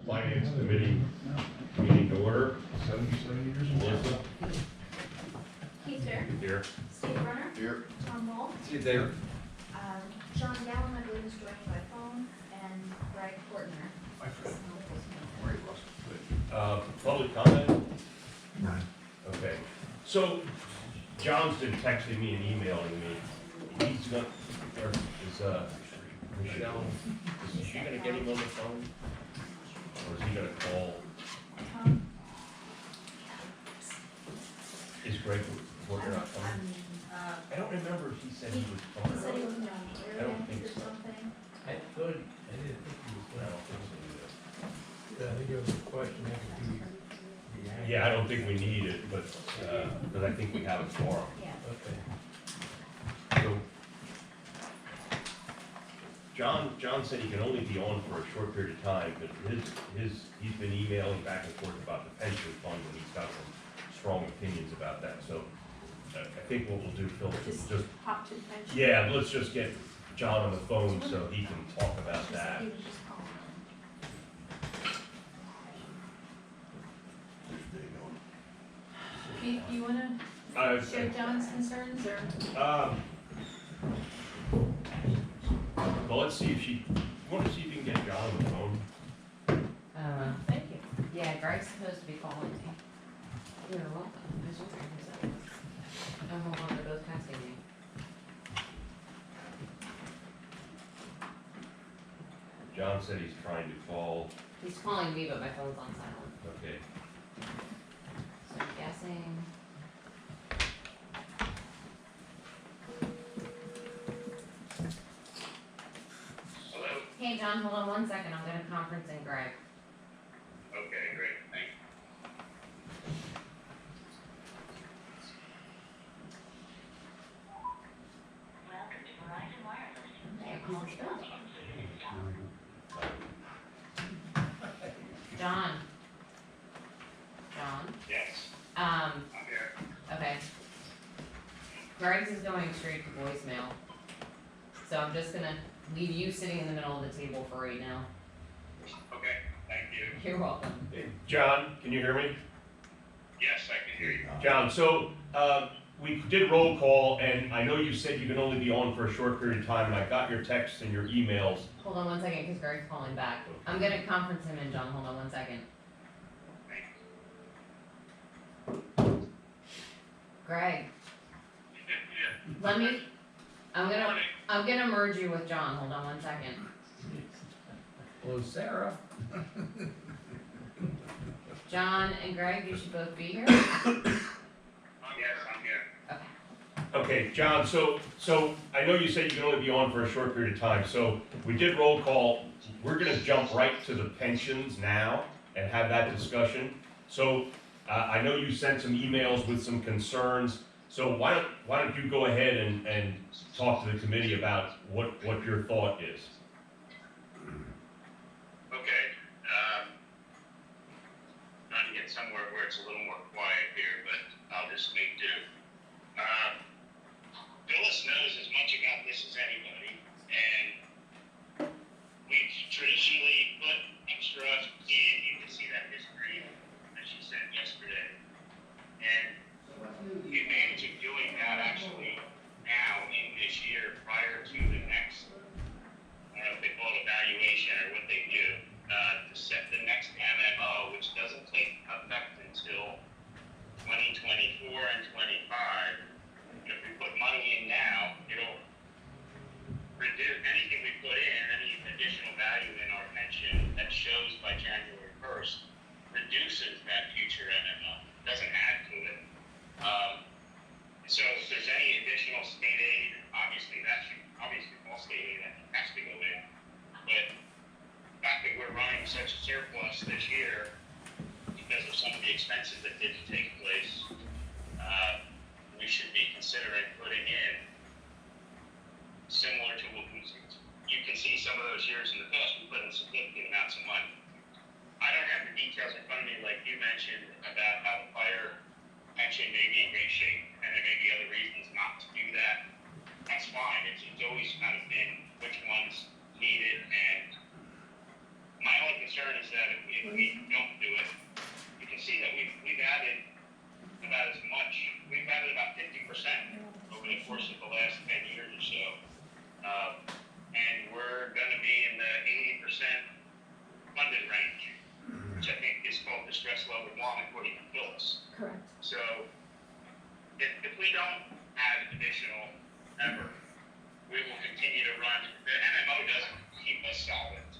Finance Committee meeting to order. 77 years. Melissa? Keith Fair. Here. Steve Brunner. Here. Tom Wall. See you there. John Gallen, I believe, is joining by phone, and Greg Fortner. My friend. Public comment? None. Okay. So, John's been texting me and emailing me. He's gonna, or is, Michelle, is she gonna get him on the phone? Or is he gonna call? Tom? Is Greg working on phone? I don't remember if he said he was He calling. said he was on I don't air think or so. something. I didn't think he was. I don't think so either. I think it was a question that could be. Yeah, I don't think we need it, but I think we have it for him. Yeah. Okay. So, John said he can only be on for a short period of time, but he's been emailing back and forth about the pension fund, and he's got some strong opinions about that, so I think what we'll do, Phil, is just, Hop to the bench. yeah, let's just get John on the phone so he can talk about She that. said he was just calling. Keith, do you wanna share John's concerns, or? Well, let's see if she, you wanna see if you can get John on the phone? Thank you. Yeah, Greg's supposed to be calling me. You're welcome. I was wondering who's that was. Oh, hold on, they're both texting me. John said he's trying to call, He's calling me, but my phone's on silent. okay. So I'm guessing. Hello? Hey, John, hold on one second. I'm gonna conference in Greg. Okay, great, thanks. Hey, call still. John. John. Yes, Um, I'm here. okay. Greg's is going straight to voicemail. So I'm just gonna leave you sitting in the middle of the table for right now. Okay, thank you. You're welcome. Hey, John, can you hear me? Yes, I can hear you. John, so, we did roll call, and I know you said you can only be on for a short period of time, and I got your texts and your emails. Hold on one second, cause Greg's calling back. I'm gonna conference him in, John, hold on one second. Thanks. Greg, Yeah. let me, I'm Good gonna, morning. I'm gonna merge you with John, hold on one second. Hello, Sarah. John and Greg, you should both be here. Yes, I'm here. Okay. Okay, John, so I know you said you can only be on for a short period of time, so we did roll call. We're gonna jump right to the pensions now and have that discussion. So, I know you sent some emails with some concerns, so why don't you go ahead and talk to the committee about what your thought is? Okay, trying to get somewhere where it's a little more quiet here, but I'll just make do. Phyllis knows as much about this as anybody, and we've traditionally put extra in, you can see that history that she sent yesterday. And the advantage of doing that actually now in this year prior to the next, I don't know if they call it evaluation or what they do, to set the next MMO, which doesn't take effect until 2024 and 25. If we put money in now, it'll reduce anything we put in, any additional value in our pension that shows by January 1st, reduces that future MMO, doesn't add to it. So if there's any additional state aid, obviously all state aid has to go in. But the fact that we're running such a surplus this year because of some of the expenses that didn't take place, we should be considering putting in similar to what you can see some of those years in the past, we put in significant amounts of money. I don't have the details in front of me like you mentioned about how the fire pension may be in great shape, and there may be other reasons not to do that. That's fine, it's always kind of been which ones needed, and my only concern is that if we don't do it, you can see that we've added about as much, we've added about 50% over the course of the last 10 years or so. And we're gonna be in the 80% funded range, which I think is called distress level 1 according to Phyllis. Correct. So if we don't add additional ever, we will continue to run. The MMO doesn't keep us solvent,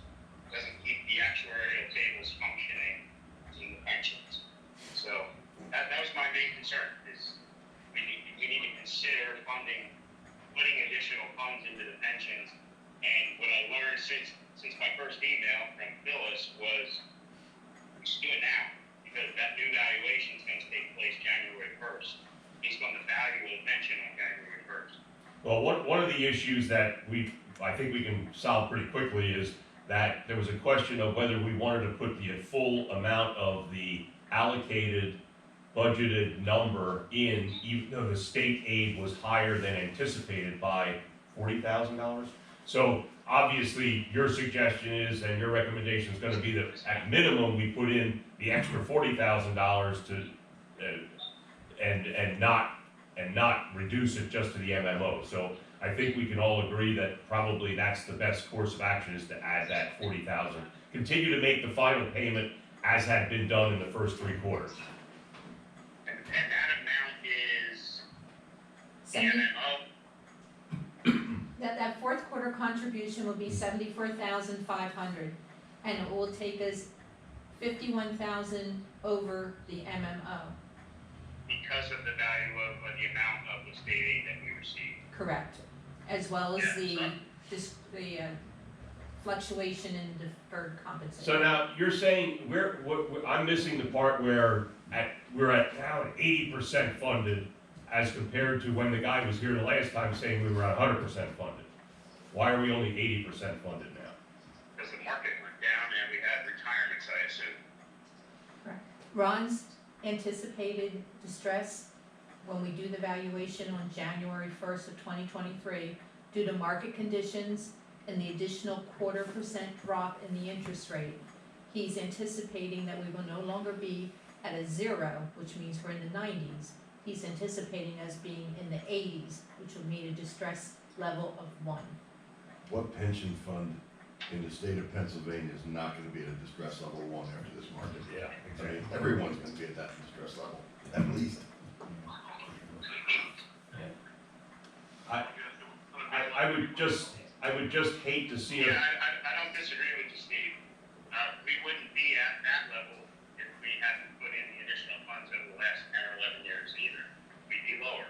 doesn't keep the actuarial tables functioning in the pensions. So that was my main concern, is we need to consider funding, putting additional funds into the pensions. And what I learned since my first email from Phyllis was, we should do it now, because that new valuation is going to take place January 1st. He's going to value the pension on January 1st. Well, one of the issues that I think we can solve pretty quickly is that there was a question of whether we wanted to put the full amount of the allocated budgeted number in, even though the state aid was higher than anticipated by $40,000. So obviously, your suggestion is, and your recommendation is gonna be that at minimum, we put in the extra $40,000 to, and not reduce it just to the MMO. So I think we can all agree that probably that's the best course of action, is to add that 40,000. Continue to make the final payment as had been done in the first 3 quarters. And that amount is the 70 MMO. That fourth quarter contribution will be 74,500, and it will take us 51,000 over the MMO. Because of the value of the amount of the state aid that we receive. Correct. As well as Yeah, the fluctuation in deferred compensation. So now, you're saying, I'm missing the part where we're at now at 80% funded, as compared to when the guy was here the last time saying we were at 100% funded. Why are we only 80% funded now? Because the market went down and we had retirements, I assume. Ron's anticipated distress when we do the valuation on January 1st of 2023, due to market conditions and the additional 0.25% drop in the interest rate. He's anticipating that we will no longer be at a 0, which means we're in the 90s. He's anticipating us being in the 80s, which would mean a distress level of 1. What pension fund in the state of Pennsylvania is not gonna be at a distress level 1 after this market? Yeah, I mean, everyone's gonna be at that distress level, at least. I would just hate to see Yeah, it. I don't disagree with you, Steve. We wouldn't be at that level if we hadn't put in the additional funds over the last 10 or 11 years either. We'd be lower.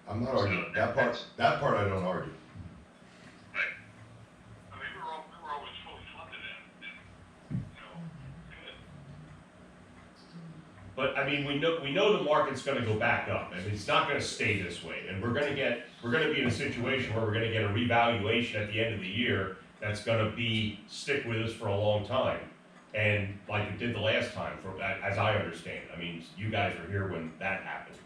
I'm not arguing, that part I don't argue. But I mean, we were always fully funded and good. But I mean, we know the market's gonna go back up, and it's not gonna stay this way, and we're gonna be in a situation where we're gonna get a revaluation at the end of the year that's gonna stick with us for a long time. And like it did the last time, as I understand, I mean, you guys were here when that happened.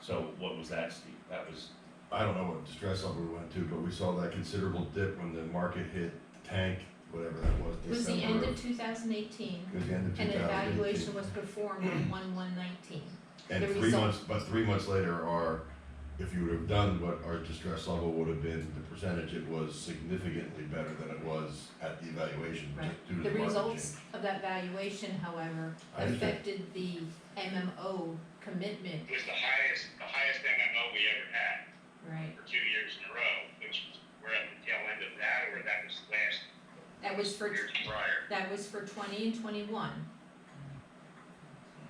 So what was that, Steve? That was, I don't know what distress level we went to, but we saw that considerable dip when the market hit tank, whatever that was, It was the end December. of 2018, It was the end of and 2018. an evaluation was performed on 1/1/19. And the 3 result- months, but 3 months later, if you would have done what our distress level would have been, the percentage, it was significantly better than it was at the evaluation, Right. just due to The the market results change. of that valuation, however, I understand. affected the MMO commitment, it was the highest MMO we ever had right? for 2 years in a row, which we're at the tail end of that, or that was last That was for, years prior. 20 and 21.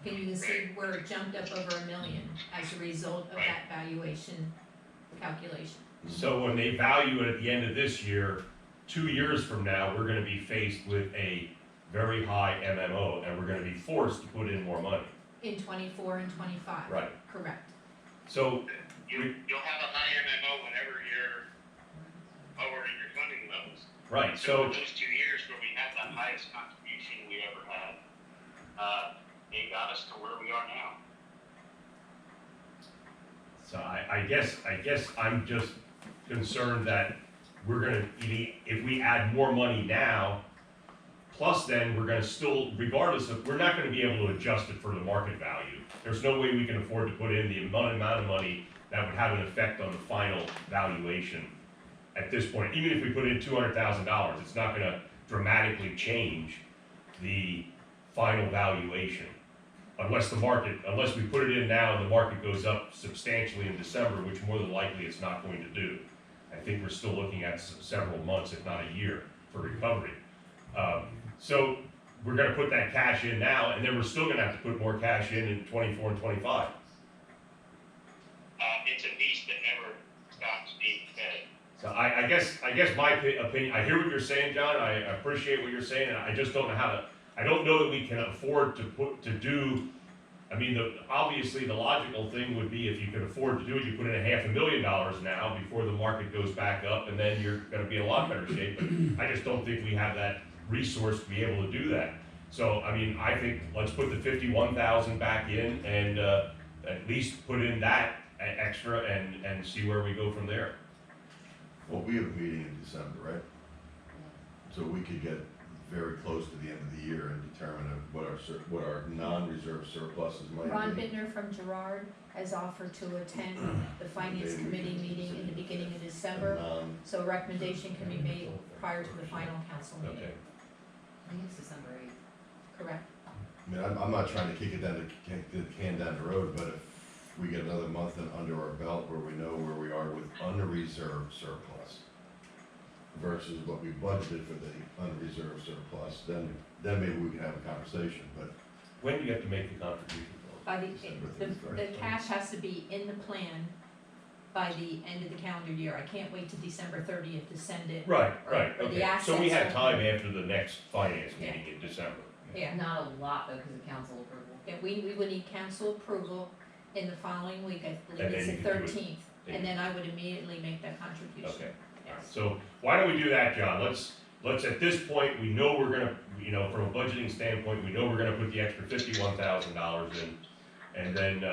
And you can see where it jumped up over $1 million as a result of that valuation calculation. so when they value it at the end of this year, 2 years from now, we're gonna be faced with a very high MMO, and we're gonna be forced to put in more money. In 24 and 25. Right. Correct. So, You'll have a high MMO whenever you're lower in your funding levels. right, So so, in those 2 years where we had the highest contribution we ever had, it got us to where we are now. so I guess I'm just concerned that we're gonna, if we add more money now, plus then we're gonna still, regardless of, we're not gonna be able to adjust it for the market value. There's no way we can afford to put in the amount of money that would have an effect on the final valuation at this point. Even if we put in $200,000, it's not gonna dramatically change the final valuation. Unless we put it in now and the market goes up substantially in December, which more than likely it's not going to do. I think we're still looking at several months, if not a year, for recovery. So we're gonna put that cash in now, and then we're still gonna have to put more cash in 24 and 25. It's a beast that never stops being fed. So I guess my opinion, I hear what you're saying, John, I appreciate what you're saying, and I just don't know I don't know that we can afford I mean, obviously the logical thing would be if you could afford to do it, you put in $500,000 now before the market goes back up, and then you're gonna be in a lot better shape, but I just don't think we have that resource to be able to do that. So, I mean, I think let's put the 51,000 back in and, at least put in that extra and see where we go from there. Well, we have a meeting in December, right? So we could get very close to the end of the year and determine what our non-reserve surpluses might be. Ron Bittner from Gerard has offered to attend the finance committee meeting in the beginning of December, And, so a recommendation can be made prior to the final council meeting. Okay. I think it's December 8th. Correct. I mean, I'm not trying to kick the can down the road, but if we get another month under our belt where we know where we are with unreserved surplus versus what we budgeted for the unreserved surplus, then maybe we can have a conversation, but When do you have to make the contribution, Phil? By December the 31st. cash has to be in the plan by the end of the calendar year. I can't wait to December 30th to send it. Right, Or the okay, so we assets have are- time after the next finance meeting in December. Yeah, Not a lot though, because of council approval. yeah, we would need council approval in the following week, I believe And it's then the you could do it. 13th, and then I would immediately make that contribution. Okay. Yes. So why don't we do that, John? Let's at this point, we know we're gonna, from a budgeting standpoint, we know we're gonna put the extra $51,000 in. And then,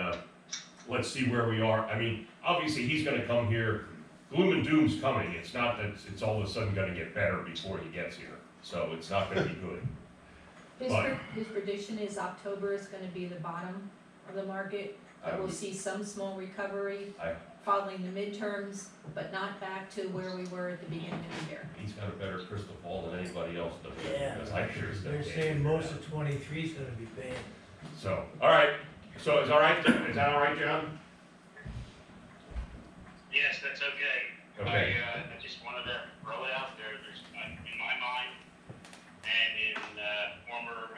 let's see where we are. I mean, obviously, he's gonna come here, gloom and doom's coming. It's not that it's all of a sudden gonna get better before he gets here. So it's not gonna be good. His prediction is October is gonna be the bottom of the market, that we'll see some small recovery I- following the midterms, but not back to where we were at the beginning of the year. He's got a better crystal ball than anybody else does. Yeah, Because I sure as they're heck saying can't. most of 23 is gonna be bad. So, all right. So is that all right, John? Yes, that's okay. Okay. I just wanted to throw it out there, in my mind, and in, former,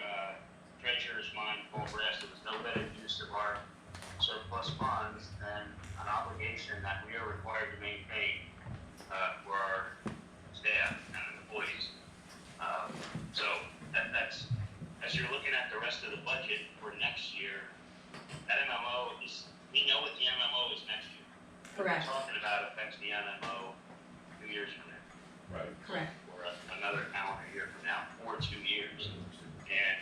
treasurer's mind, Paul Brass, there was no better use of our surplus funds than an obligation that we are required to maintain, for our staff and employees. So that's, as you're looking at the rest of the budget for next year, that MMO we know what the MMO is next year. Correct. What we're talking about affects the MMO 2 years from now, Right. Correct. or another calendar year from now, or 2 years. And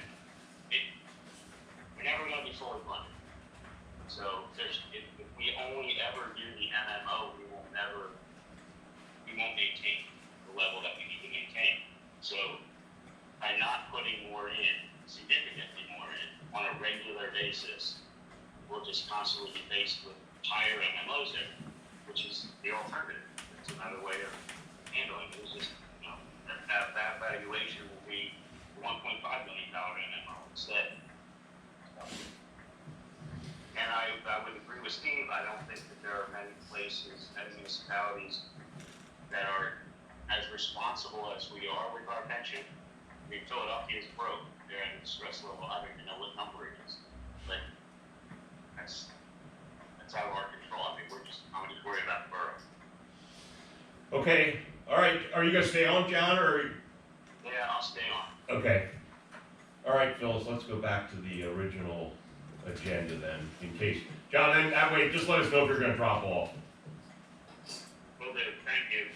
we're never gonna be fully funded. So if we only ever do the MMO, we won't maintain the level that we need to maintain. So by not putting more in, significantly more in, on a regular basis, we'll just constantly be faced with higher MMOs there, which is the alternative. It's another way of handling it. It's just, that valuation will be $1.5 million MMO instead. And I would agree with Steve, I don't think that there are many places, many municipalities that are as responsible as we are with our pension. I mean, Philadelphia is broke, they're at a stress level, I don't even know what number it is, but that's out of our control. I mean, I'm just worried about the borough. Okay, all right. Are you gonna stay on, John, or? Yeah, I'll stay on. Okay. All right, Phyllis, let's go back to the original agenda then, in case. John, then that way, just let us know if you're gonna drop off. Will do, thank you.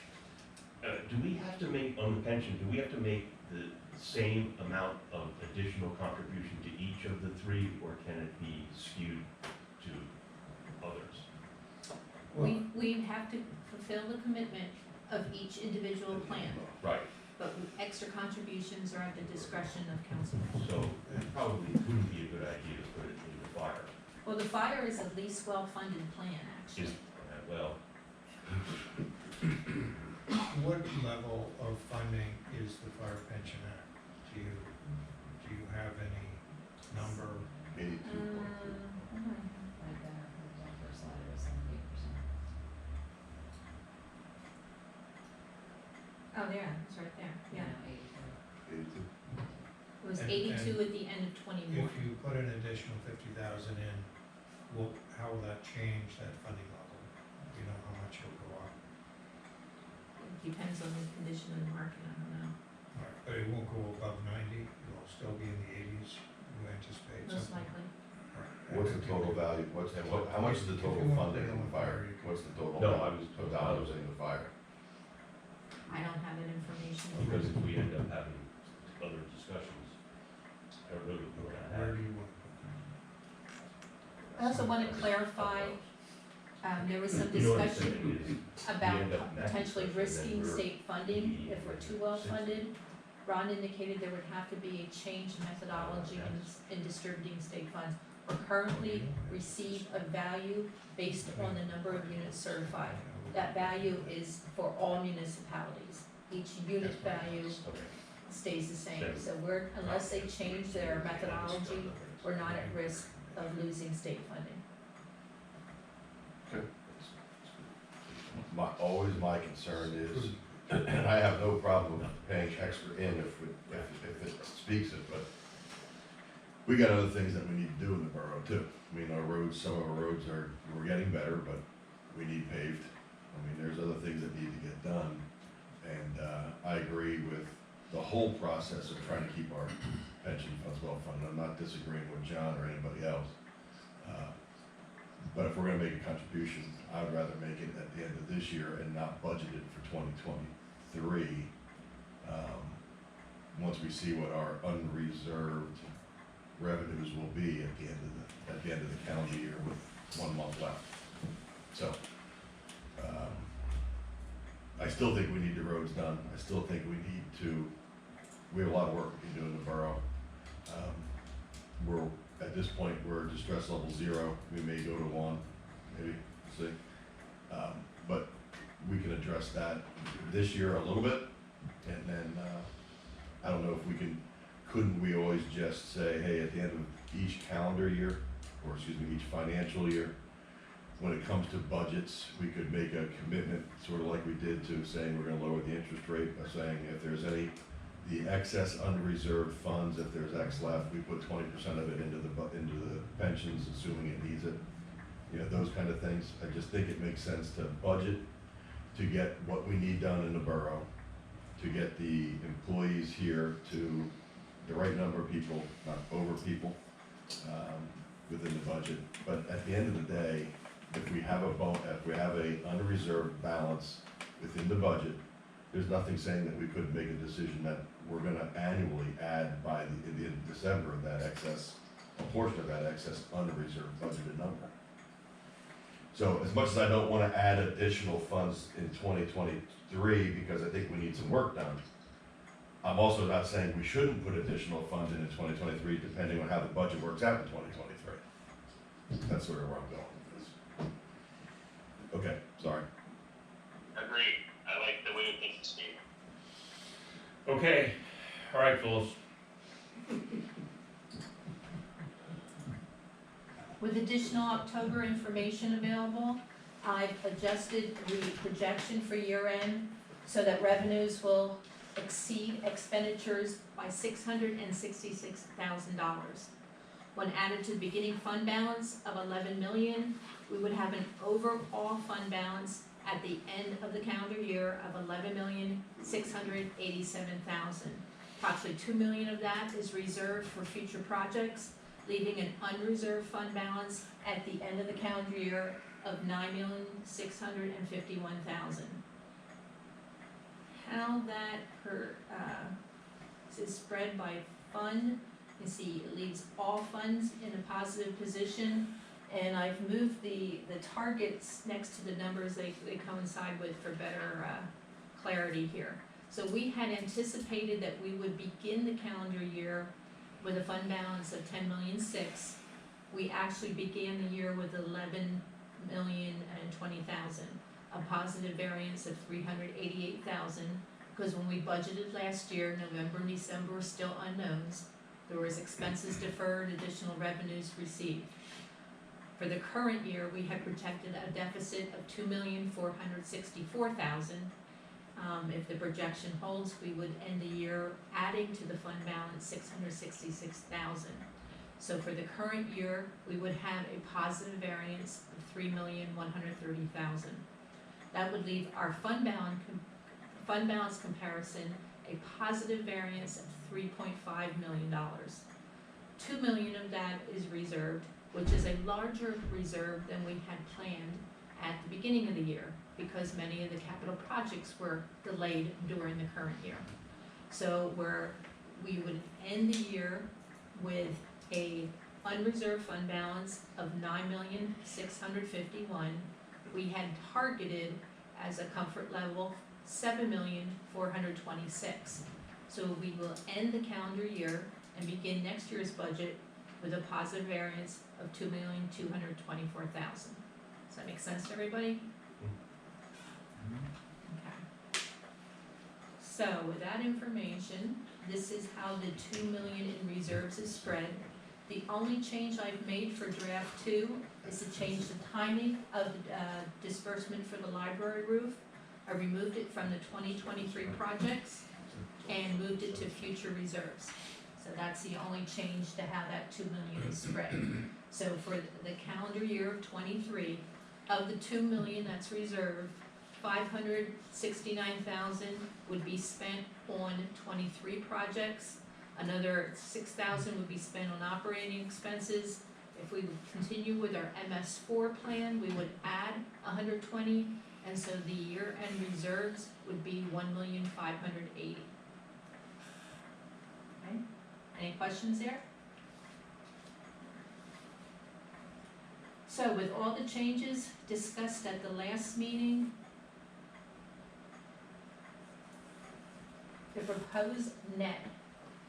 Do we have to make, on the pension, do we have to make the same amount of additional contribution to each of the three, or can it be skewed to others? We have to fulfill the commitment of each individual plan. Right, but extra contributions are at the discretion of council. So it probably wouldn't be a good idea to put it in the fire. Well, the fire is a least well-funded plan, actually. Just, well, What level of funding is the fire pension at? Do you have any number? 82. Right there, the first slide was 78%. Oh, there, it's right there, yeah. 82. It was And- 82 at the end of 21. If you put an additional 50,000 in, how will that change that funding level? Do you know how much it'll go up? It depends on the condition of the market, I don't know. All right, but it won't go above 90, it'll still be in the 80s, you anticipate Most something? likely. All right. What's the total value, how much is the total funding in the fire? What's the total? No, I was- dollars in the fire? I don't have that information. because if we end up having other discussions, I don't know if we're gonna Where have. do you want to put I also want to clarify, there was some You know what I'm discussion saying is, about end up next potentially discussion, risking then we're- state funding if we're too well funded. Ron indicated there would have to be a change in methodology in distributing state funds. We currently receive a value based on the number of units certified. That value is for all municipalities. Each unit value Okay. stays the same. So unless they change their methodology, we're not at risk of losing state funding. Always my concern is, and I have no problem paying extra in if it speaks it, but we got other things that we need to do in the borough too. I mean, our roads, some of our roads we're getting better, but we need paved. I mean, there's other things that need to get done. And, I agree with the whole process of trying to keep our pension funds well funded. I'm not disagreeing with John or anybody else. But if we're gonna make a contribution, I would rather make it at the end of this year and not budget it for 2023. Once we see what our unreserved revenues will be at the end of the calendar year with 1 month left. So, I still think we need the roads done. I still think we have a lot of work we can do in the borough. At this point, we're distress level 0. We may go to 1, maybe, we'll see. But we can address that this year a little bit. And then, I don't know if couldn't we always just say, hey, at the end of each calendar year, or excuse me, each financial year, when it comes to budgets, we could make a commitment, sort of like we did to saying we're gonna lower the interest rate by saying if there's the excess unreserved funds, if there's X left, we put 20% of it into the pensions, assuming it needs it. You know, those kind of things. I just think it makes sense to budget, to get what we need done in the borough, to get the employees here to the right number of people, not over people, within the budget. But at the end of the day, if we have a unreserved balance within the budget, there's nothing saying that we couldn't make a decision that we're gonna annually add by the end of December, a portion of that excess unreserved budgeted number. So as much as I don't wanna add additional funds in 2023, because I think we need some work done, I'm also not saying we shouldn't put additional funds in 2023, depending on how the budget works out in 2023. That's sort of where I'm going with this. Okay, sorry. Agreed. I like the way you think, Steve. Okay, all right, Phyllis. With additional October information available, I've adjusted the projection for year end so that revenues will exceed expenditures by $666,000. When added to the beginning fund balance of 11 million, we would have an overall fund balance at the end of the calendar year of 11,687,000. Approximately 2 million of that is reserved for future projects, leaving an unreserved fund balance at the end of the calendar year of 9,651,000. How that is spread by fund, you can see it leaves all funds in a positive position, and I've moved the targets next to the numbers they coincide with for better clarity here. So we had anticipated that we would begin the calendar year with a fund balance of 10,000,006. We actually began the year with 11,020,000, a positive variance of 388,000. Because when we budgeted last year, November and December were still unknowns. There was expenses deferred, additional revenues received. For the current year, we had projected a deficit of 2,464,000. If the projection holds, we would end the year adding to the fund balance 666,000. So for the current year, we would have a positive variance of 3,130,000. That would leave our fund balance comparison a positive variance of $3.5 million. $2 million of that is reserved, which is a larger reserve than we had planned at the beginning of the year, because many of the capital projects were delayed during the current year. So we would end the year with a unreserved fund balance of 9,651,000. We had targeted as a comfort level 7,426,000. So we will end the calendar year and begin next year's budget with a positive variance of 2,224,000. Does that make sense to everybody? Okay. So with that information, this is how the 2 million in reserves is spread. The only change I've made for draft 2 is to change the timing of disbursement for the library roof. I removed it from the 2023 projects and moved it to future reserves. So that's the only change to how that 2 million is spread. So for the calendar year of 23, of the 2 million that's reserved, 569,000 would be spent on 23 projects. Another 6,000 would be spent on operating expenses. If we would continue with our MS4 plan, we would add 120, and so the year-end reserves would be 1,580,000. Okay, any questions there? So with all the changes discussed at the last meeting, the proposed net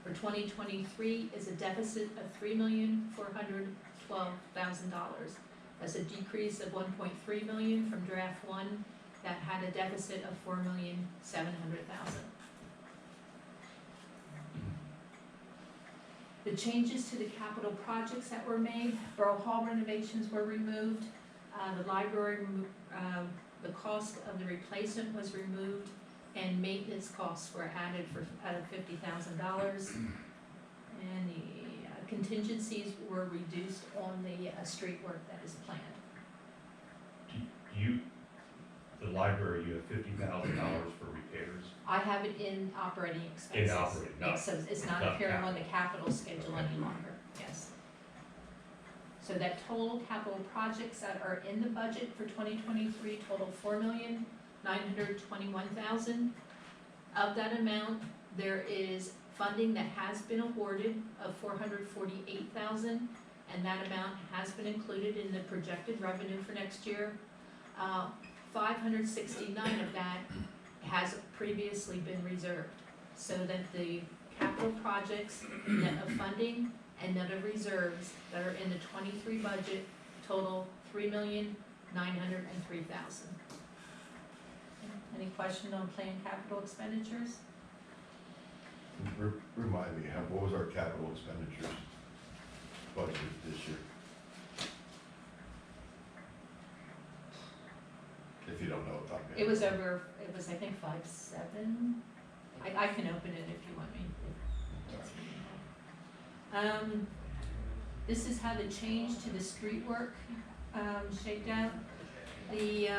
for 2023 is a deficit of $3,412,000. That's a decrease of 1.3 million from draft 1 that had a deficit of 4,700,000. The changes to the capital projects that were made, Borough Hall renovations were removed, the library, the cost of the replacement was removed, and maintenance costs were added out of $50,000. And the contingencies were reduced on the street work that is planned. The library, you have $50,000 for repairs. I have it in operating expenses. In operating, not- Yes, so it's not not appearing on the capital. capital schedule any longer, yes. So that total capital projects that are in the budget for 2023 total 4,921,000. Of that amount, there is funding that has been awarded of 448,000, and that amount has been included in the projected revenue for next year. 569 of that has previously been reserved, so that the capital projects, net of funding and net of reserves that are in the 23 budget total 3,903,000. Any question on planned capital expenditures? Remind me, what was our capital expenditures budget this year? If you don't know it, talk to me. It was I think 5.7. I can open it if you want me. This is how the change to the street work shaped out. The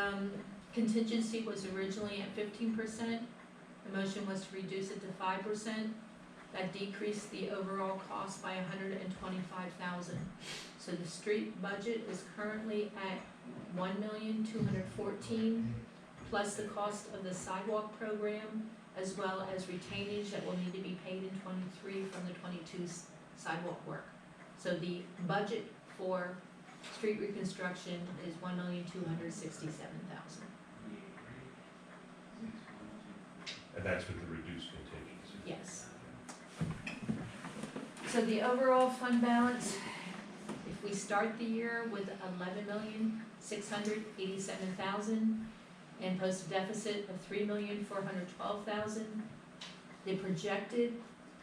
contingency was originally at 15%. The motion was to reduce it to 5%. That decreased the overall cost by 125,000. So the street budget is currently at 1,214,000 plus the cost of the sidewalk program, as well as retainage that will need to be paid in 23 from the 22 sidewalk work. So the budget for street reconstruction is 1,267,000. And that's with the reduced contingency. Yes. So the overall fund balance, if we start the year with 11,687,000 and post a deficit of 3,412,000, the projected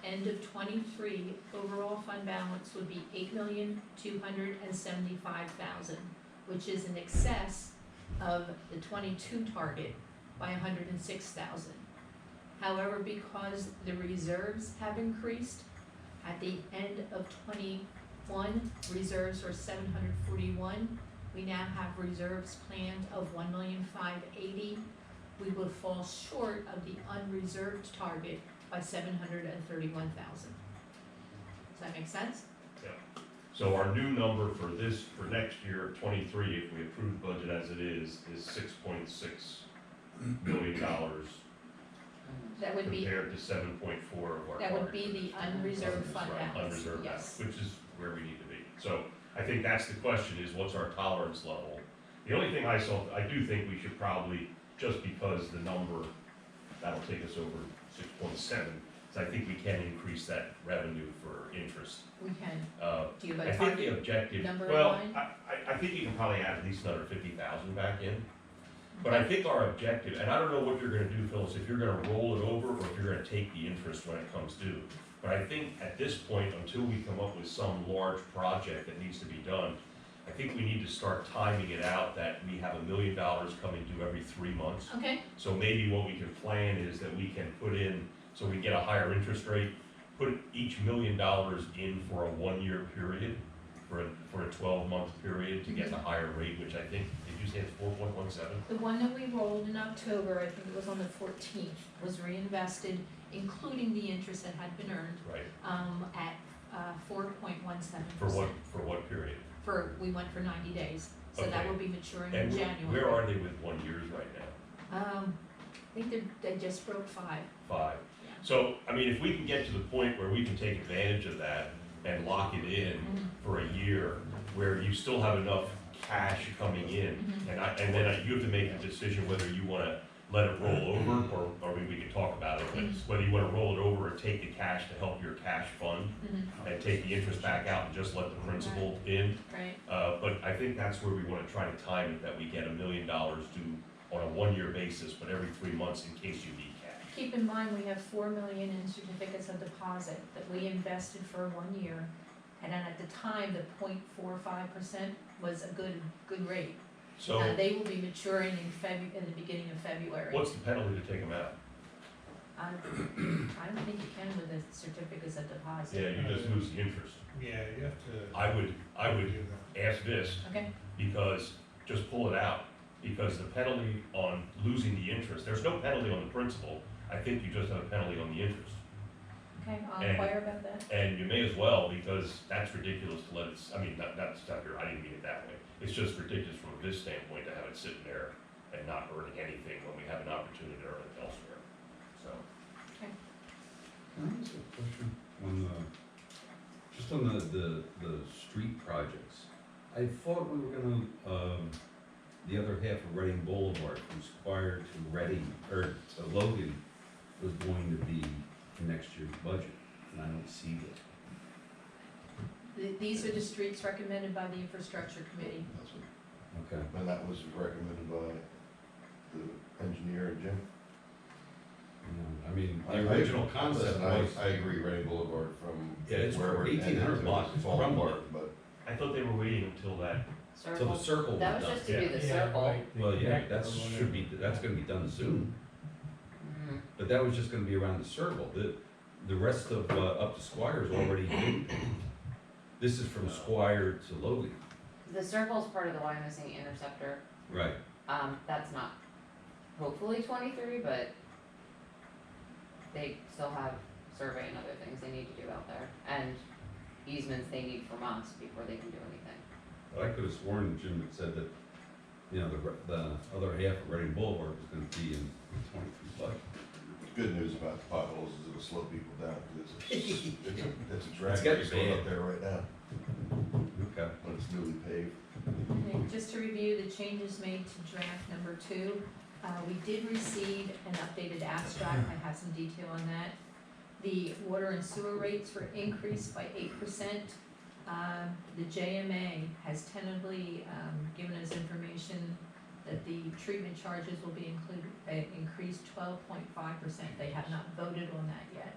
end of '23 overall fund balance would be 8,275,000, which is in excess of the '22 target by 106,000. However, because the reserves have increased, at the end of '21, reserves were 741. We now have reserves planned of 1,580,000. We would fall short of the unreserved target by 731,000. Does that make sense? So our new number for next year, '23, if we approve the budget as it is $6.6 million That would be, compared to 7.4 of our that would be target. the unreserved fund Right, balance, unreserved yes. balance, which is where we need to be. So I think that's the question, is what's our tolerance level? The only thing I do think we should probably, just because the number, that'll take us over 6.7, so I think we can increase that revenue for interest. We can, do you have I a think the target? objective, number in well, mind? I think you can probably add at least another 50,000 back in. But I think our objective, and I don't know what you're gonna do, Phyllis, if you're gonna roll it over or if you're gonna take the interest when it comes due. But I think at this point, until we come up with some large project that needs to be done, I think we need to start timing it out that we have $1 million coming due every 3 months. Okay, So maybe what we can plan is that we can put in, so we get a higher interest rate, put each $1 million in for a 1-year period, for a 12-month period to get the higher rate, which I think, did you say it's 4.17? the one that we rolled in October, I think it was on the 14th, was reinvested, including the interest that had been earned, Right, at 4.17%. for what period? We went for 90 days, so that Okay. will be maturing in And January. where are they with 1 years right now? I think they just broke 5. 5. Yeah. So, I mean, if we can get to the point where we can take advantage of that and lock it in for a year, where you still have enough cash coming in, and then you have to make a decision whether you wanna let it roll over, or we can talk about it, but whether you wanna roll it over or take the cash to help your cash fund, and take the interest back out and just let the principal in. Right, But I think that's where we wanna try to time it, that we get $1 million due on a 1-year basis, but every 3 months in case you need cash. keep in mind, we have 4 million in certificates of deposit that we invested for 1 year, and then at the time, the 0.45% was a good rate. So, They will be maturing in the beginning of February. what's the penalty to take them out? I don't think you can with the certificates of deposit. Yeah, you just lose the interest. Yeah, you have to. I would do that. ask this, Okay, because, just pull it out, because the penalty on losing the interest, there's no penalty on the principal, I think you just have a penalty on the interest. okay, I'll And- inquire about that. And you may as well, because that's ridiculous to let it, I mean, that's not your, I didn't mean it that way. It's just ridiculous from this standpoint to have it sitting there and not earning anything when we have an opportunity to earn it elsewhere, so. Can I ask a question on just on the street projects? I thought we were gonna, the other half of Reading Boulevard from Squire to Reading, or to Logan, was going to be in next year's budget, and I don't see it. These are the streets recommended by the infrastructure committee. That's what, Okay. and that was recommended by the engineer and Jim. I mean, I- the original concept listen, was, I agree, Reading Boulevard from Yeah, it's wherever it 1800 ended to blocks, it's falling crumbling. apart, but I thought they were waiting until that, till the Circle, circle was that was done. just to do the Yeah, circle. right. Well, yeah, that's gonna be done soon, Mhm. but that was just gonna be around the circle, the rest of, up to Squire is already in. This is from Squire to Logan. The circle's part of the Wyoming Interceptor, Right. that's not hopefully 23, but they still have survey and other things they need to do out there, and easements they need from us before they can do anything. But I could have sworn Jim had said that, you know, the other half of Reading Boulevard was gonna be in 23 budget. the good news about the potholes is it'll slow people down, because it's a drag It's getting race going bad. up there right now, Okay. when it's newly paved. Okay, just to review the changes made to draft number 2, We did receive an updated abstract, I have some detail on that. The water and sewer rates were increased by 8%. The JMA has tentatively given us information that the treatment charges will be increased 12.5%. They have not voted on that yet.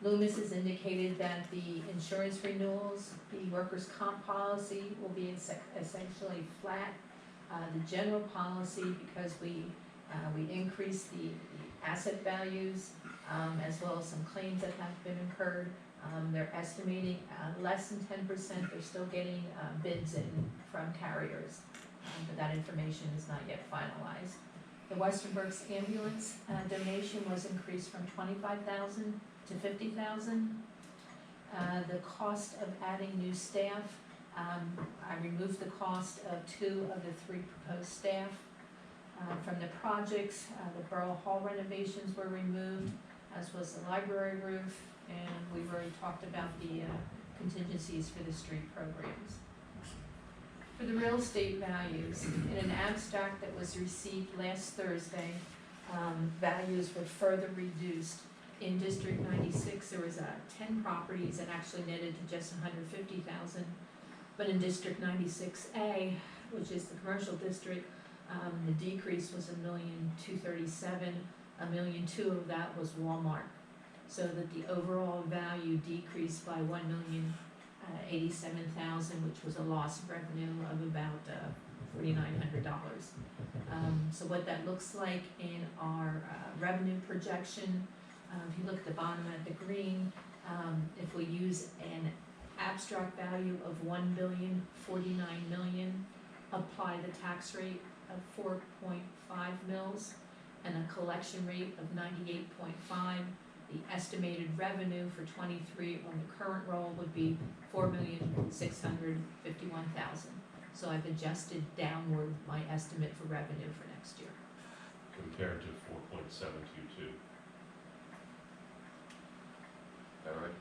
Loomis has indicated that the insurance renewals, the workers' comp policy will be essentially flat. The general policy, because we increased the asset values, as well as some claims that have been incurred. They're estimating less than 10%. They're still getting bids in from carriers, but that information is not yet finalized. The Western Berks ambulance donation was increased from $25,000 to $50,000. The cost of adding new staff, I removed the cost of 2 of the 3 proposed staff. From the projects, the Borough Hall renovations were removed, as was the library roof, and we've already talked about the contingencies for the street programs. For the real estate values, in an abstract that was received last Thursday, values were further reduced. In District 96, there was 10 properties that actually netted to just $150,000. But in District 96A, which is the commercial district, the decrease was $1,237,000. $1,200,000 of that was Walmart. So that the overall value decreased by $1,087,000, which was a loss of revenue of about $4,900. So what that looks like in our revenue projection, if you look at the bottom at the green, if we use an abstract value of $1,049,000,000, apply the tax rate of 4.5 mils and a collection rate of 98.5, the estimated revenue for 23 on the current roll would be $4,651,000. So I've adjusted downward my estimate for revenue for next year. Compared to 4.722. All right.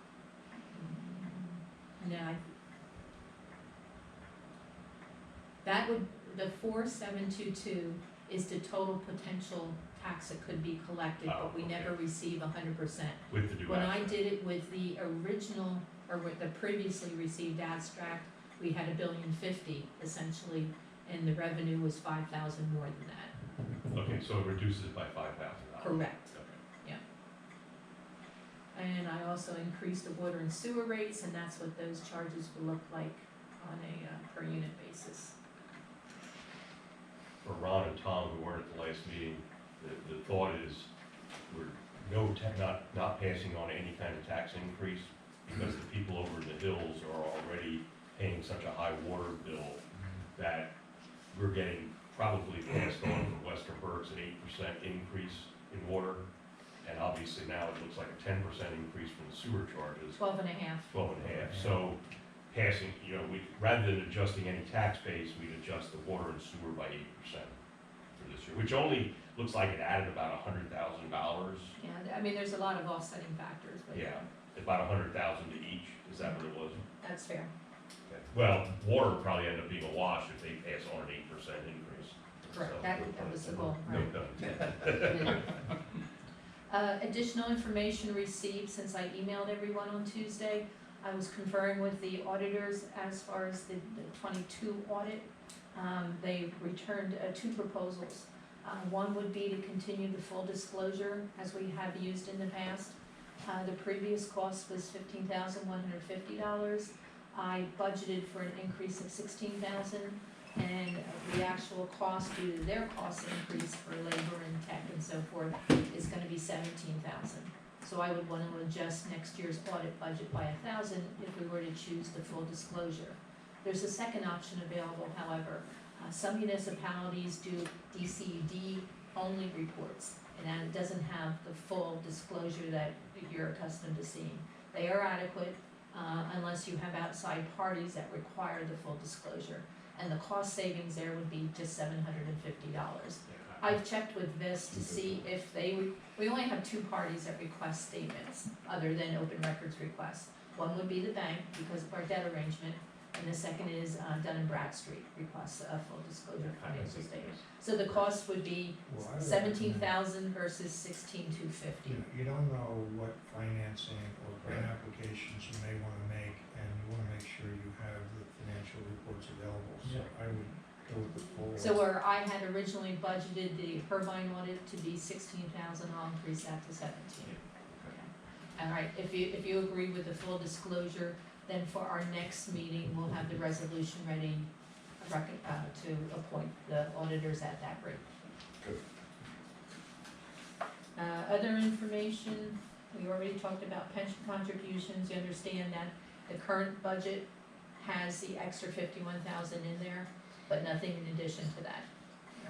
Now, that would, the 4,722 is the total potential tax that could be collected, but we never receive 100%. With the new When I abstract. did it with the original, or with the previously received abstract, we had $1,050,000,000 essentially, and the revenue was 5,000 more than that. Okay, so it reduces it by $5,000. Correct. Okay. And I also increased the water and sewer rates, and that's what those charges will look like on a per unit basis. For Ron and Tom, who weren't at the last meeting, the thought is we're not passing on any kind of tax increase because the people over in the hills are already paying such a high water bill that we're getting probably passed on from Western Berks an 8% increase in water. And obviously now it looks like a 10% increase from the sewer charges. 12.5. 12.5. So passing, rather than adjusting any tax base, we'd adjust the water and sewer by 8% for this year, which only looks like it added about $100,000. Yeah, I mean, there's a lot of offsetting factors, but Yeah, about $100,000 to each. Is that what it was? that's fair. Okay. Well, water would probably end up being a wash if they pass on an 8% increase. Correct, So, that was the goal, No right? pun intended. Additional information received since I emailed everyone on Tuesday. I was conferring with the auditors as far as the 22 audit. They returned 2 proposals. One would be to continue the full disclosure as we have used in the past. The previous cost was $15,150. I budgeted for an increase of $16,000, and the actual cost due to their cost increase for labor and tech and so forth is gonna be $17,000. So I would wanna adjust next year's audit budget by $1,000 if we were to choose the full disclosure. There's a second option available, however. Some municipalities do DCED only reports, and that it doesn't have the full disclosure that you're accustomed to seeing. They are adequate, unless you have outside parties that require the full disclosure. And the cost savings there would be just $750. I've checked with VIS to see if we only have 2 parties that request statements, other than open records requests. One would be the bank, because of our debt arrangement, And the second is Dun & Bradstreet requests a full disclosure of financial statement. So the cost would be Well, I would 17,000 versus 16,250. You don't know what financing or grant applications you may wanna make, and you wanna make sure you have the financial reports available, so I would go with the full. So where I had originally budgeted the Irvine audit to be 16,000, I'll increase that to 17. Okay. All right, if you agree with the full disclosure, then for our next meeting, we'll have the resolution ready to appoint the auditors at that rate. Good. Other information, we already talked about pension contributions. You understand that the current budget has the extra 51,000 in there, but nothing in addition to that,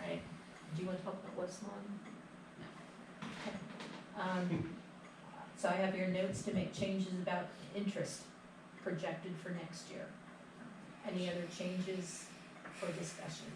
right? Do you want to talk about what's on? No. Okay. So I have your notes to make changes about interest projected for next year. Any other changes for discussion?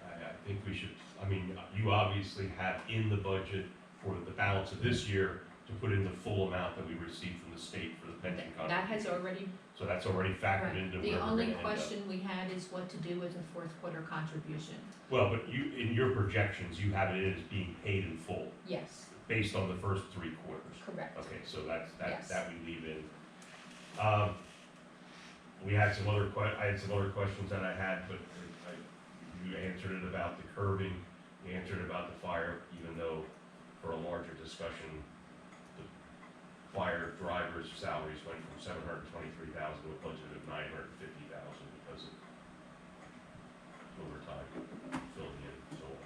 I think we should, I mean, you obviously have in the budget for the balance of this year to put in the full amount that we received from the state for the pension That has contribution. already, So that's already factored into the where we're only gonna end up. question we had is what to do with the fourth quarter contribution. Well, but you, in your projections, you have it in as being paid in full, Yes, based on the first 3 quarters. correct. Okay, so Yes. that we leave in. We had some other I had some other questions that I had, but you answered it about the curbing, you answered it about the fire, even though for a larger discussion, the fire drivers' salaries went from 723,000 to a budget of 950,000 because of overtime, filling in, and so on.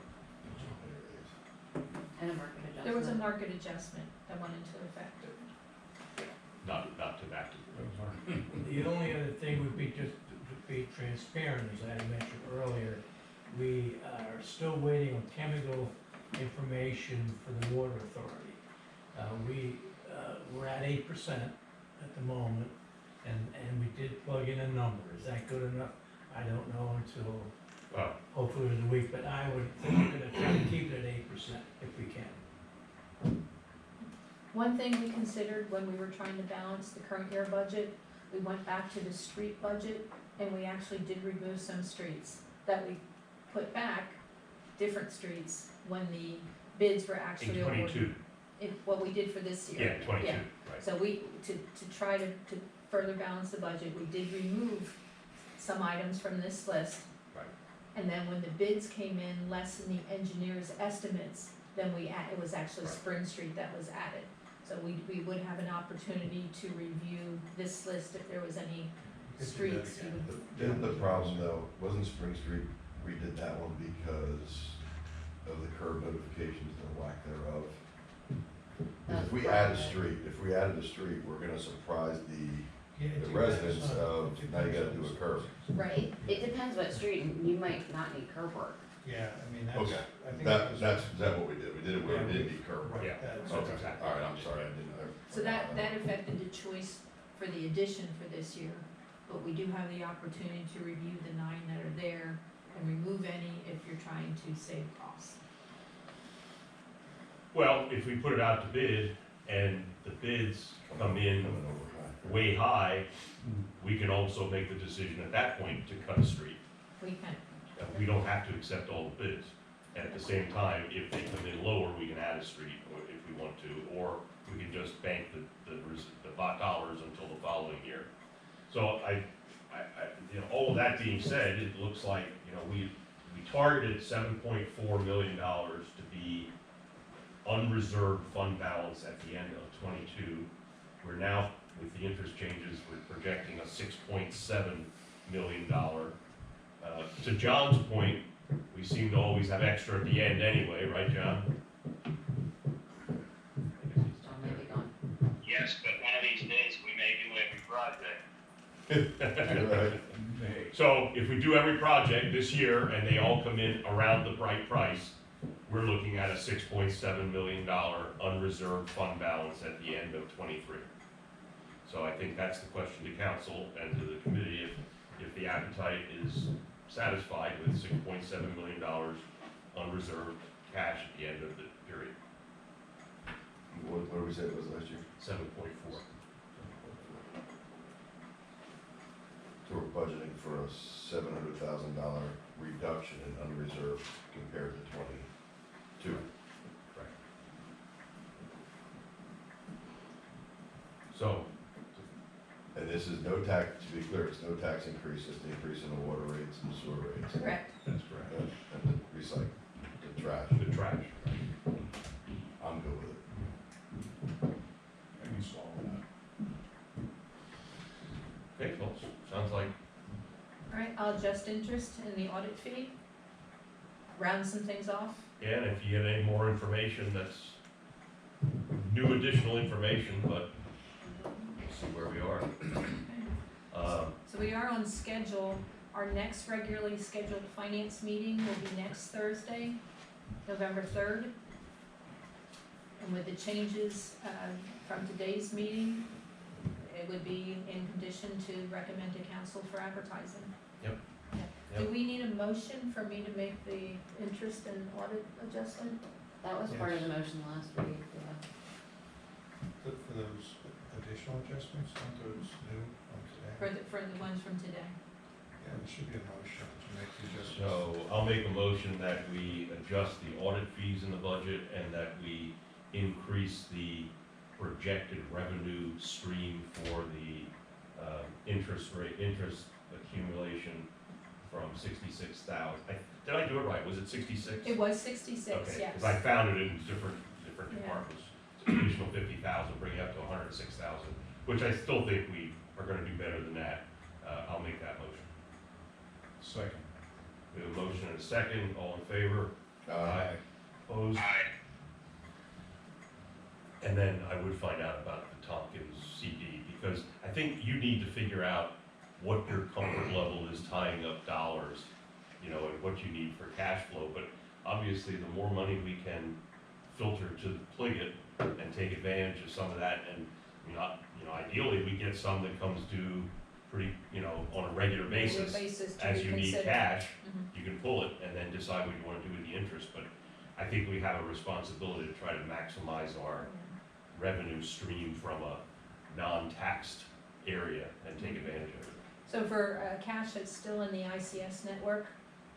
And a market adjustment. There was a market adjustment that went into effect. Not to back to. The only other thing would be just to be transparent, as I had mentioned earlier, we are still waiting on chemical information for the water authority. We're at 8% at the moment, and we did plug in a number. Is that good enough? I don't know until Well, hopefully within a week, but I would think we're gonna try to keep it at 8% if we can. One thing we considered when we were trying to balance the current year budget, we went back to the street budget and we actually did remove some streets that we put back, different streets, when the bids were actually in awarded. 22, What we did for this year. yeah, 22, Yeah. right. So to try to further balance the budget, we did remove some items from this list. Right. And then when the bids came in less than the engineer's estimates, then it was actually Right. Spring Street that was added. So we would have an opportunity to review this list if there was any streets. we would- The problem though, wasn't Spring Street, we did that one because of the curb notifications and lack thereof. If we add a street, we're gonna surprise the residents of, now you gotta do a curb. Right, it depends what street, and you might not need curb work. Yeah, I mean, that's, Okay, I think is that what we did? We did it where Yeah, we didn't need curb. Right, Yeah. that's, Okay. Exactly. All right, I'm sorry, I didn't know. So that affected the choice for the addition for this year. But we do have the opportunity to review the 9 that are there and remove any if you're trying to save costs. Well, if we put it out to bid and the bids come in Coming over high. way high, we can also make the decision at that point to cut a street. We can, We don't have to accept all the bids. At the same time, if they come in lower, we can add a street if we want to, or we can just bank the dollars until the following year. So all of that being said, it looks like, we targeted $7.4 million to be unreserved fund balance at the end of '22. We're now, with the interest changes, we're projecting a $6.7 million. To John's point, we seem to always have extra at the end anyway, right, John? John might be gone. Yes, but one of these days we may do every project. Right. So if we do every project this year and they all come in around the right price, we're looking at a $6.7 million unreserved fund balance at the end of '23. So I think that's the question to council and to the committee, if the appetite is satisfied with $6.7 million unreserved cash at the end of the period, What did we say it was last year? 7.4. So we're budgeting for a $700,000 reduction in unreserved compared to 22. So, And this is no tax, to be clear, it's no tax increase, it's the increase in the water rates and sewer rates. Correct. that's correct. And the recycle, the trash. The trash. I'm good with it. I can swallow that. Okay, well, sounds like, All right, I'll adjust interest in the audit fee, round some things off. yeah, and if you get any more information, that's new additional information, but we'll see where we are. So we are on schedule. Our next regularly scheduled finance meeting will be next Thursday, November 3rd. And with the changes from today's meeting, it would be in condition to recommend to council for advertising. Yep. Yeah. Do we need a motion for me to make the interest and audit adjustment? That was part of the Yes. motion last week, yeah. For those additional adjustments, aren't those new from today? For the ones from today? Yeah, there should be a motion to make the adjustments. So I'll make a motion that we adjust the audit fees in the budget and that we increase the projected revenue stream for the interest accumulation from 66,000. Did I do it right? Was it 66? It was 66, Okay, yes. because I found it in different Yeah. departments. It's an additional 50,000, bringing it up to 106,000, which I still think we are gonna do better than that. I'll make that motion. Second. We have a motion and a second, all in favor? Opposed? Aye. And then I would find out about the Tompkins CD, because I think you need to figure out what your comfort level is tying up dollars, you know, and what you need for cash flow, but obviously, the more money we can filter to the Pliget and take advantage of some of that, and, ideally, we get some that comes due pretty, on a regular basis. To As you need reconsider. cash, Mhm. you can pull it and then decide what you wanna do with the interest, but I think we have a responsibility to try to maximize our revenue stream from a non-taxed area and take advantage of it. So for cash that's still in the ICS network,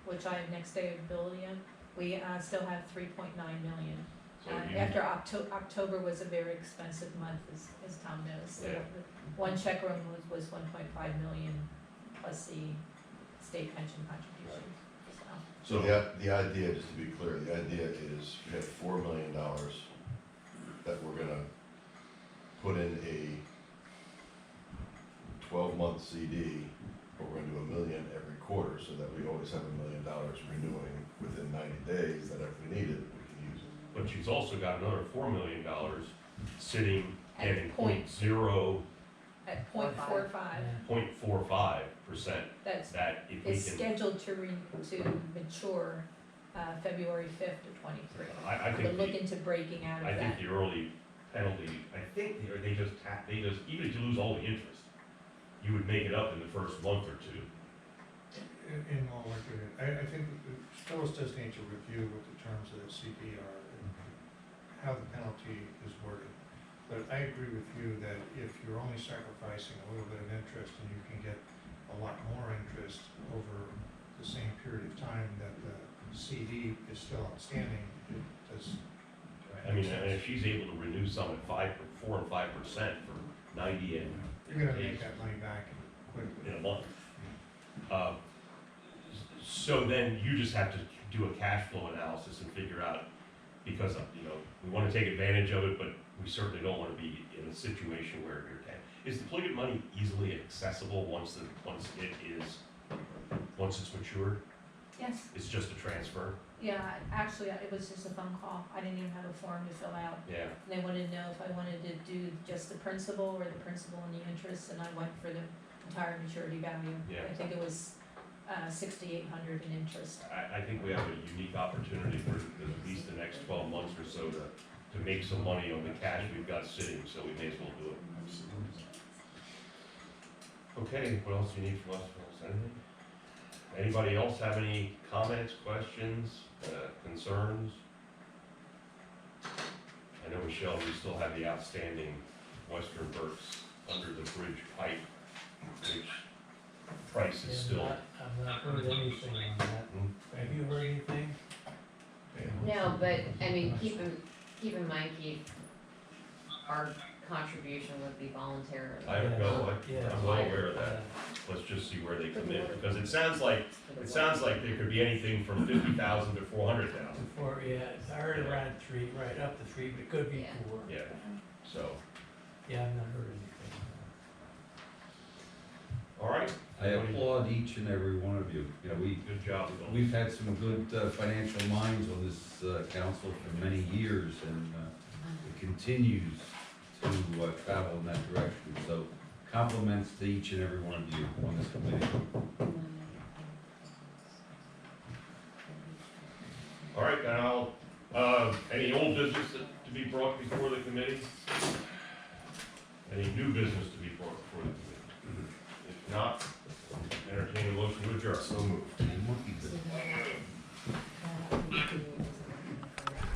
which I have next day availability of, we still have 3.9 million. So you, After October was a very expensive month, as Tom knows. So Yeah. the one check run was 1.5 million plus the state pension contribution, so. So the idea, just to be clear, the idea is we have $4 million that we're gonna put in a 12-month CD, but we're gonna do $1 million every quarter so that we always have $1 million renewing within 90 days, that if we need it, we can use it. but she's also got another $4 million sitting At getting point- 0.0, At 0.45, 0.45%, that's, that if we is can, scheduled to mature February 5th of 23. I We're think, looking to breaking out I of think that. the early penalty, they just, even if you lose all the interest, you would make it up in the first month or two. In all likelihood, I think Phyllis does need to review what the terms of the CD are and how the penalty is worded. But I agree with you that if you're only sacrificing a little bit of interest and you can get a lot more interest over the same period of time that the CD is still outstanding, it does. I mean, and if she's able to renew some at 4 and 5% for 90 and You're gonna make that money back quickly. in a month. So then you just have to do a cash flow analysis and figure out, because, we wanna take advantage of it, but we certainly don't wanna be in a situation where is the Pliget money easily accessible once it's matured? Yes, It's just a transfer? yeah, actually, it was just a phone call. I didn't even have a form to fill out. Yeah. And they wanted to know if I wanted to do just the principal or the principal and the interest, and I went for the entire maturity value. Yeah. I think it was 6,800 in interest. I think we have a unique opportunity for at least the next 12 months or so to make some money on the cash we've got sitting, so we may as well do it. Okay, what else do you need from us? Anything? Anybody else have any comments, questions, concerns? I know, Michelle, we still have the outstanding Western Berks under the bridge pipe, which price is still. I've not heard anything on that. Have you heard anything? No, but, I mean, keep in mind, Keith, our contribution would be voluntary. I don't know, I'm well aware of that. Let's just see where they come in, because it sounds like there could be anything from 50,000 to 400,000. Before, yeah, it's already around 3, right up to 3, but it could be Yeah. 4. Yeah, so, Yeah, I've not heard anything. all right, I applaud each and every one of you. You know, good job, Bill. we've had some good financial minds on this council for many years, and it continues to travel in that direction. So compliments to each and every one of you on this committee. All right, now, any old business to be brought before the committee? Any new business to be brought before the committee? If not, entertain a motion to adjourn. So move.